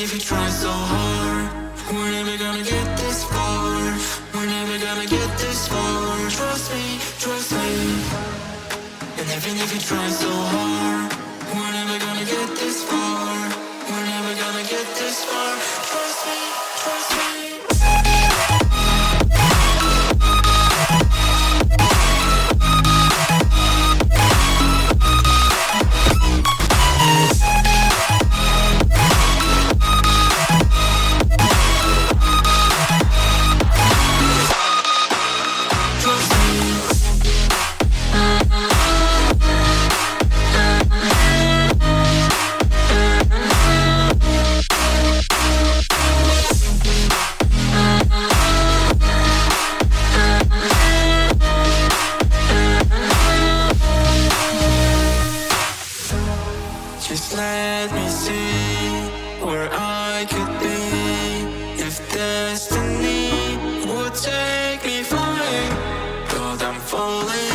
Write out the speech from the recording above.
if you try so hard, we're never gonna get this far. We're never gonna get this far. Trust me, trust me. And even if you try so hard, we're never gonna get this far. We're never gonna get this far. Trust me, trust me. Just let me see where I could be if destiny would take me flying. God, I'm falling.